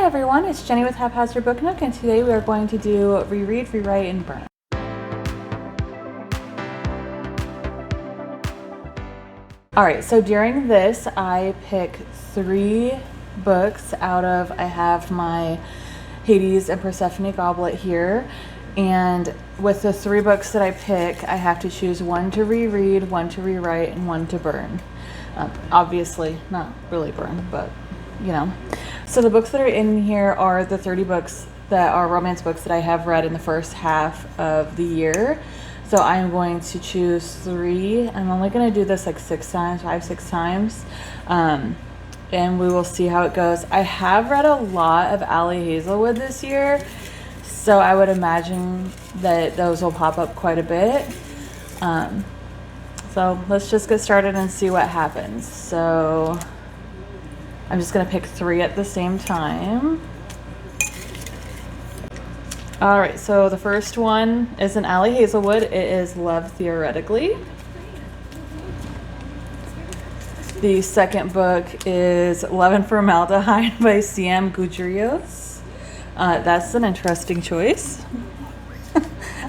everyone, it's Jenny with Haphazard Book Nook, and today we are going to do Reread, Rewrite, and Burn. Alright, so during this, I pick 3 books out of, I have my Hades and Persephone goblet here, and with the 3 books that I pick, I have to choose one to reread, one to rewrite, and one to burn. Obviously, not really burn, but you know. So the books that are in here are the 30 books that are romance books that I have read in the first half of the year. So I'm going to choose 3. I'm only going to do this like 6 times, 5-6 times. And we will see how it goes. I have read a lot of Ali Hazelwood this year, so I would imagine that those will pop up quite a bit. So let's just get started and see what happens. So I'm just going to pick 3 at the same time. All right, so the first one is an Ali Hazelwood. It is Love Theoretically. The second book is Love and Formaldehyde by C.M. Gudrios. That's an interesting choice.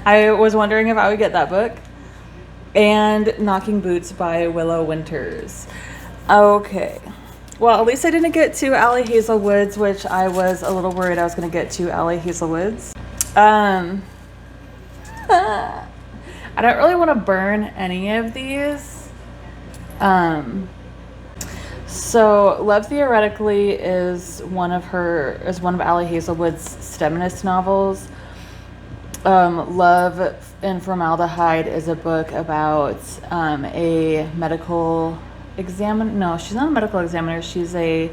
I was wondering if I would get that book. And Knocking Boots by Willow Winters. Okay. Well, at least I didn't get 2 Ali Hazelwoods, which I was a little worried I was going to get 2 Ali Hazelwoods. I don't really want to burn any of these. So Love Theoretically is one of Ali Hazelwood's STEMinist novels. Love and Formaldehyde is a book about a medical examiner. No, she's not a medical examiner. She's a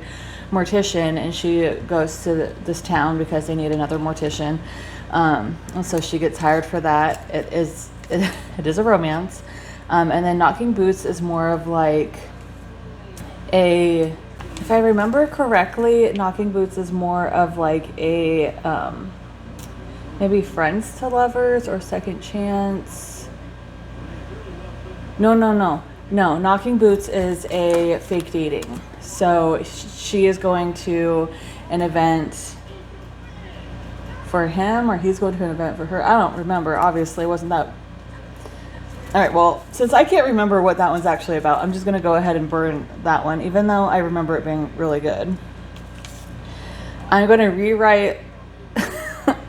mortician, and she goes to this town because they need another mortician. And so she gets hired for that. It is a romance. And then Knocking Boots is more of like if I remember correctly, Knocking Boots is more of like a maybe Friends to Lovers or Second Chance. No. Knocking Boots is a fake dating. So she is going to an event for him, or he's going to an event for her. I don't remember. Obviously, it wasn't that. All right, well, since I can't remember what that one's actually about, I'm just going to go ahead and burn that one, even though I remember it being really good. I'm going to rewrite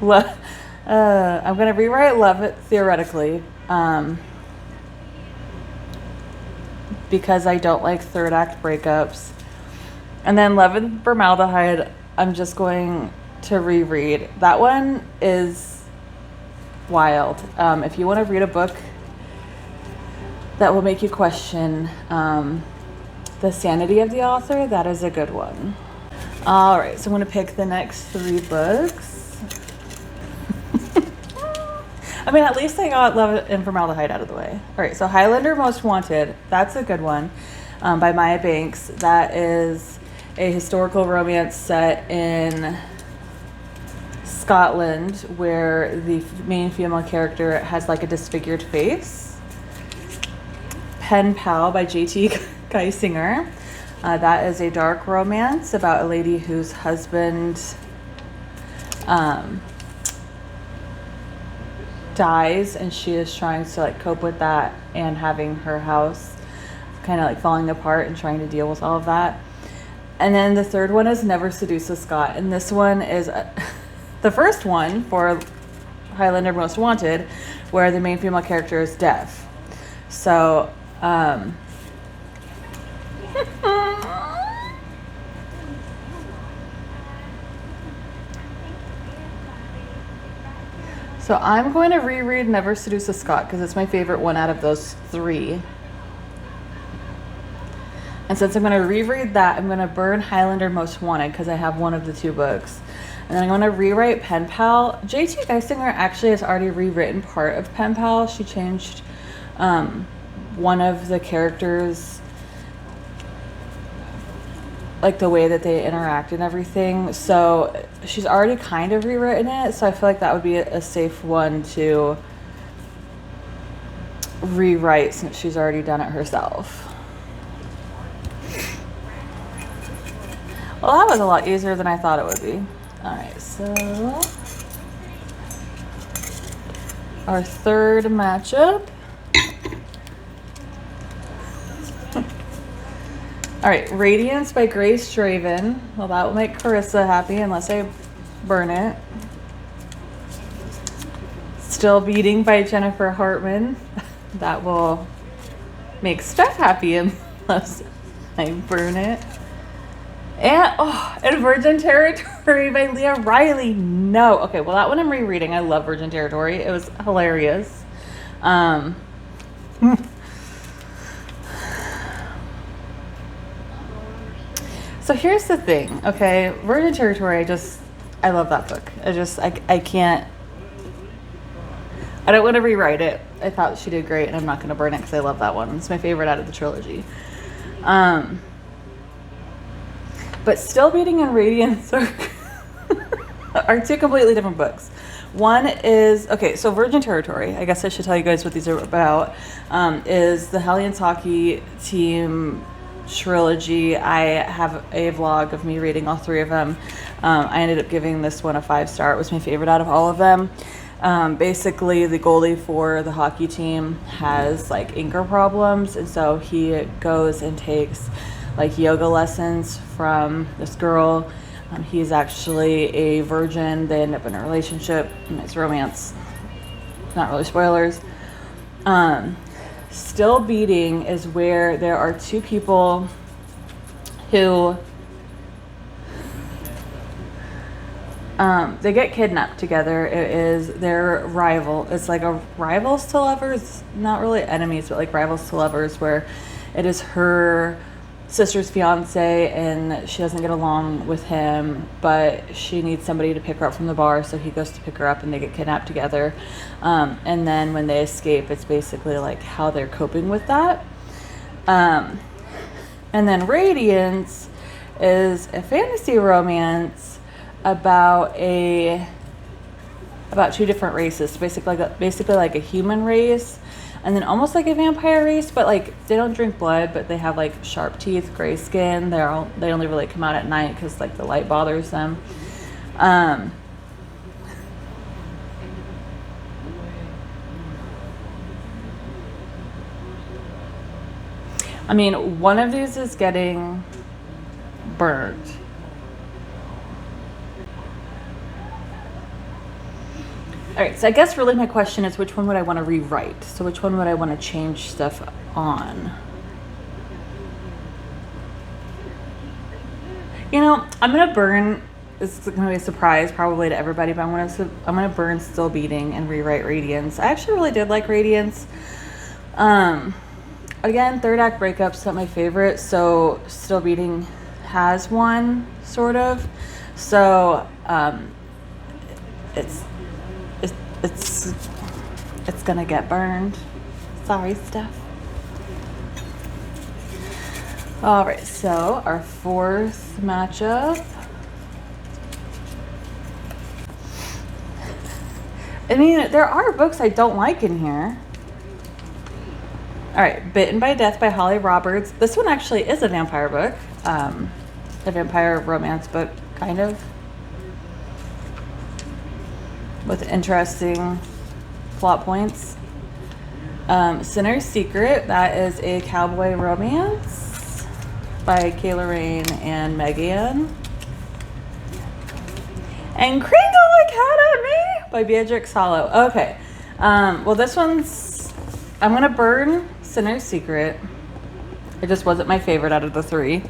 Love Theoretically, because I don't like third act breakups. And then Love and Formaldehyde, I'm just going to reread. That one is wild. If you want to read a book that will make you question the sanity of the author, that is a good one. All right, so I'm going to pick the next 3 books. I mean, at least I got Love and Formaldehyde out of the way. All right, so Highlander Most Wanted, that's a good one, by Maya Banks. That is a historical romance set in Scotland where the main female character has like a disfigured face. Pen Pal by J.T. Geisinger. That is a dark romance about a lady whose husband dies, and she is trying to like cope with that and having her house kind of like falling apart and trying to deal with all of that. And then the third one is Never Seduce a Scot, and this one is the first one for Highlander Most Wanted, where the main female character is deaf. So so I'm going to reread Never Seduce a Scot because it's my favorite one out of those 3. And since I'm going to reread that, I'm going to burn Highlander Most Wanted because I have one of the 2 books. And then I'm going to rewrite Pen Pal. J.T. Geisinger actually has already rewritten part of Pen Pal. She changed one of the characters, like the way that they interact and everything. So she's already kind of rewritten it. So I feel like that would be a safe one to rewrite since she's already done it herself. Well, that was a lot easier than I thought it would be. right, so our third matchup. All right, Radiance by Grace Draven. Well, that will make Carissa happy unless I burn it. Still Beating by Jennifer Hartman. That will make Steph happy unless I burn it. And Virgin Territory by Leah Riley. No. Okay, well, that one I'm rereading. I love Virgin Territory. It was hilarious. So here's the thing, okay? Virgin Territory, I love that book. I can't, I don't want to rewrite it. I thought she did great, and I'm not going to burn it because I love that one. It's my favorite out of the trilogy. But Still Beating and Radiance are two completely different books. One is, okay, so Virgin Territory, I guess I should tell you guys what these are about, is the Hellions hockey team trilogy. I have a vlog of me reading all three of them. I ended up giving this one a 5-star. It was my favorite out of all of them. Basically, the goalie for the hockey team has like anger problems, and so he goes and takes like yoga lessons from this girl. He's actually a virgin. They end up in a relationship, and it's romance. Not really spoilers. Still Beating is where there are two people who they get kidnapped together. It is their rival. It's like a rivals to lovers, not really enemies, but like rivals to lovers, where it is her sister's fiance and she doesn't get along with him, but she needs somebody to pick her up from the bar, so he goes to pick her up and they get kidnapped together. And then when they escape, it's basically like how they're coping with that. And then Radiance is a fantasy romance about two different races, basically like a human race, and then almost like a vampire race, but like they don't drink blood, but they have like sharp teeth, gray skin. They only really come out at night because like the light bothers them. I mean, one of these is getting burned. All right, so I guess really my question is, which one would I want to rewrite? So which one would I want to change stuff on? You know, I'm going to burn, this is going to be a surprise probably to everybody, but I'm going to burn Still Beating and rewrite Radiance. I actually really did like Radiance. Again, third act breakups, not my favorite, so Still Beating has one, sort of. So, it's gonna get burned. Sorry, Steph. All right, so our fourth matchup. I mean, there are books I don't like in here. All right, Bitten by Death by Holly Roberts. This one actually is a vampire book, a vampire romance book, kind of, with interesting plot points. Sinner's Secret, that is a cowboy romance by Kayla Rain and Megan. And Kringle Academy by Beatrix Hollow. Okay, well this one's, I'm gonna burn Sinner's Secret. It just wasn't my favorite out of the three.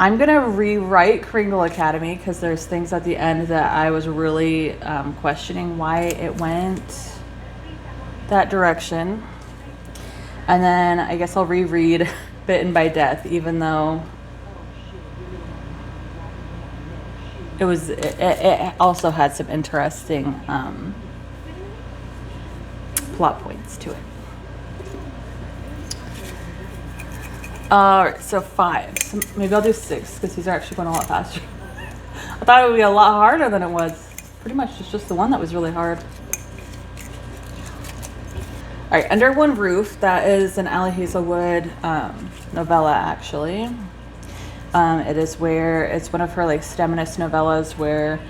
I'm going to rewrite Kringle Academy because there's things at the end that I was really questioning why it went that direction. And then I guess I'll reread Bitten by Death, even though it also had some interesting plot points to it. All right, so 5. So maybe I'll do 6 because these are actually going a lot faster. I thought it would be a lot harder than it was. Pretty much it's just the one that was really hard. All right, Under One Roof. That is an Allie Hazelwood novella, actually. It's one of her like feminist novellas where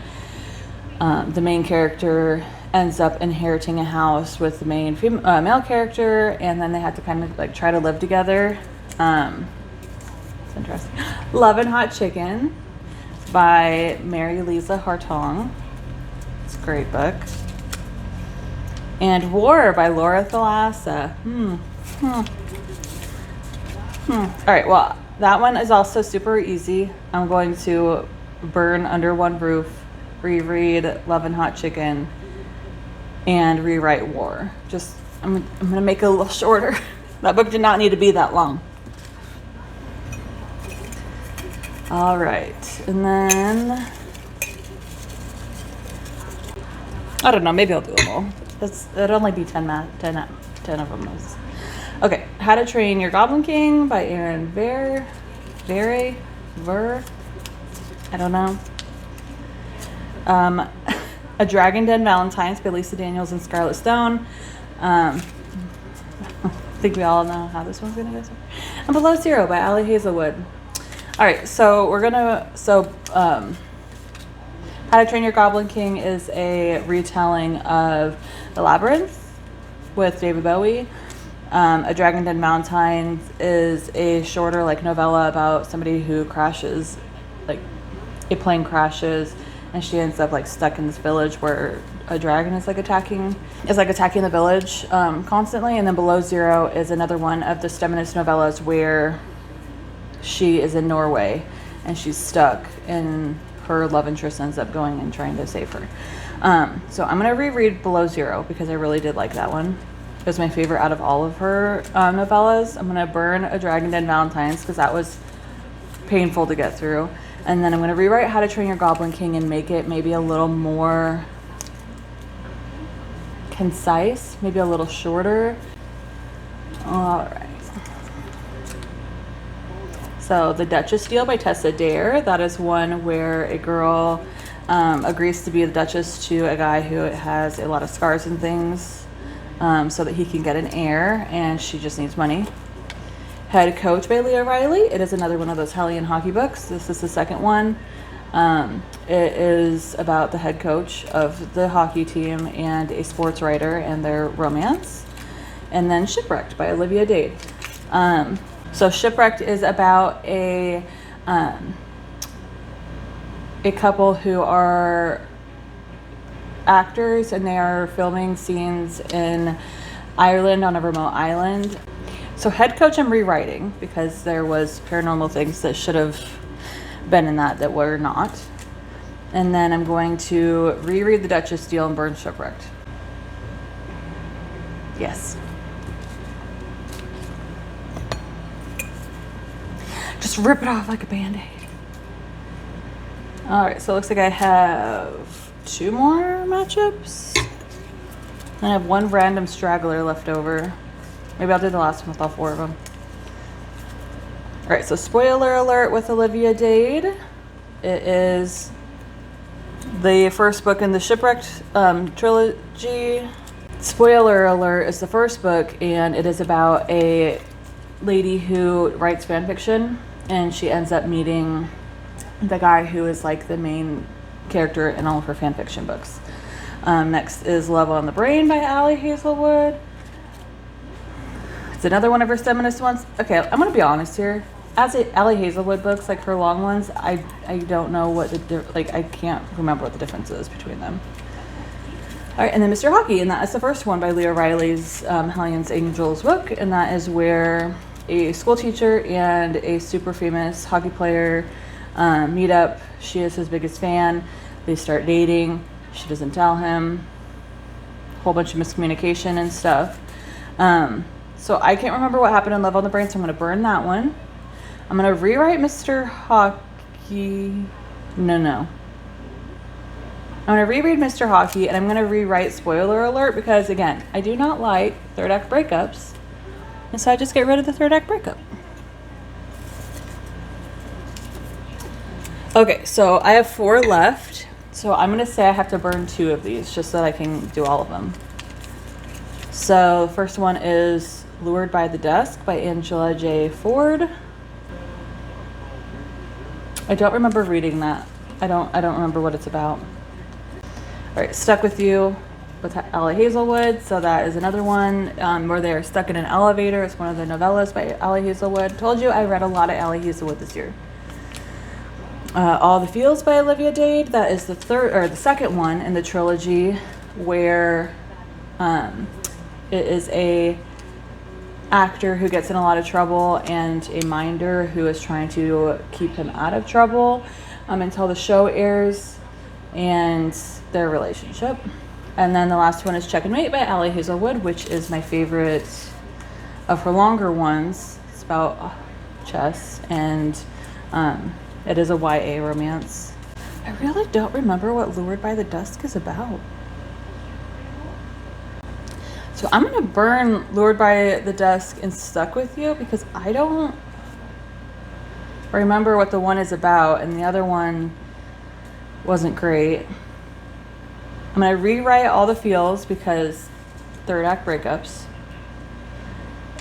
the main character ends up inheriting a house with the main male character, and then they have to kind of like try to live together. It's interesting. Love and Hot Chicken by Mary Lisa Hartong. It's a great book. And War by Laura Thalassa. All right, well, that one is also super easy. I'm going to burn Under One Roof, reread Love and Hot Chicken, and rewrite War. I'm going to make it a little shorter. That book did not need to be that long. All right, and then, I don't know, maybe I'll do them all. It'll only be 10 of them. Okay, How to Train Your Goblin King by Aaron Ver. I don't know. A Dragon Den Valentine's by Lisa Daniels and Scarlett Stone. I think we all know how this one's gonna go. And Below Zero by Allie Hazelwood. All right, so How to Train Your Goblin King is a retelling of The Labyrinth with David Bowie. A Dragon Den Valentine's is a shorter like novella about somebody who crashes, like a plane crashes, and she ends up like stuck in this village where a dragon is attacking the village constantly. And then Below Zero is another one of the feminist novellas where she is in Norway and she's stuck, and her love interest ends up going and trying to save her. So I'm gonna reread Below Zero because I really did like that one. It was my favorite out of all of her novellas. I'm gonna burn A Dragon Den Valentine's because that was painful to get through. And then I'm gonna rewrite How to Train Your Goblin King and make it maybe a little more concise, maybe a little shorter. All right. So The Duchess Deal by Tessa Dare. That is one where a girl agrees to be the Duchess to a guy who has a lot of scars and things so that he can get an heir, and she just needs money. Head Coach by Leah Riley. It is another one of those Hellion hockey books. This is the second one. It is about the head coach of the hockey team and a sports writer and their romance. And then Shipwrecked by Olivia Dade. So Shipwrecked is about a couple who are actors, and they are filming scenes in Ireland on a remote island. So Head Coach I'm rewriting because there was paranormal things that should have been in that were not. And then I'm going to reread The Duchess Deal and burn Shipwrecked. Yes. Just rip it off like a Band-Aid. All right, so it looks like I have 2 more matchups. And I have 1 random straggler left over. Maybe I'll do the last one with all 4 of them. All right, so spoiler alert with Olivia Dade. It is the first book in the Shipwrecked trilogy. Spoiler alert is the first book, and it is about a lady who writes fan fiction, and she ends up meeting the guy who is like the main character in all of her fan fiction books. Next is Love on the Brain by Allie Hazelwood. It's another one of her feminist ones. Okay, I'm gonna be honest here. As Allie Hazelwood books, like her long ones, I don't know what I can't remember what the difference is between them. All right, and then Mr. Hockey, and that is the first one by Leah Riley's Hellions Angels book, and that is where a school teacher and a super famous hockey player meet up. She is his biggest fan. They start dating. She doesn't tell him. A whole bunch of miscommunication and stuff. So I can't remember what happened in Love on the Brain, so I'm going to burn that one. I'm going to rewrite Mr. Hockey. No. I'm going to reread Mr. Hockey, and I'm going to rewrite Spoiler Alert because, again, I do not like third act breakups. And so I just get rid of the third act breakup. Okay, so I have 4 left. So I'm going to say I have to burn 2 of these just so that I can do all of them. So the first one is Lured by the Dusk by Angela J. Ford. I don't remember reading that. I don't remember what it's about. All right, Stuck With You with Allie Hazelwood. So that is another one where they're stuck in an elevator. It's one of the novellas by Allie Hazelwood. Told you I read a lot of Allie Hazelwood this year. All the Feels by Olivia Dade. That is the second one in the trilogy where it is a actor who gets in a lot of trouble and a minder who is trying to keep him out of trouble until the show airs, and their relationship. And then the last one is Check and Mate by Allie Hazelwood, which is my favorite of her longer ones. It's about chess, and it is a YA romance. I really don't remember what Lured by the Dusk is about. So I'm going to burn Lured by the Dusk and Stuck With You because I don't remember what the one is about, and the other one wasn't great. I'm going to rewrite All the Feels because third act breakups.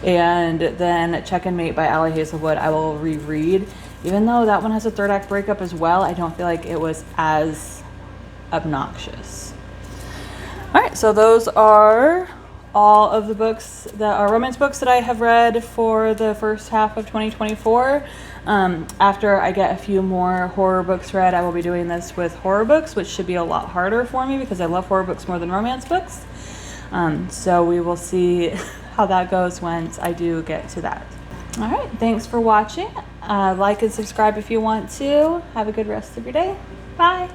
And then Check and Mate by Allie Hazelwood I will reread. Even though that one has a third act breakup as well, I don't feel like it was as obnoxious. All right, so those are all of the books that are romance books that I have read for the first half of 2024. After I get a few more horror books read, I will be doing this with horror books, which should be a lot harder for me because I love horror books more than romance books. So we will see how that goes once I do get to that. All right, thanks for watching. Like and subscribe if you want to. Have a good rest of your day. Bye.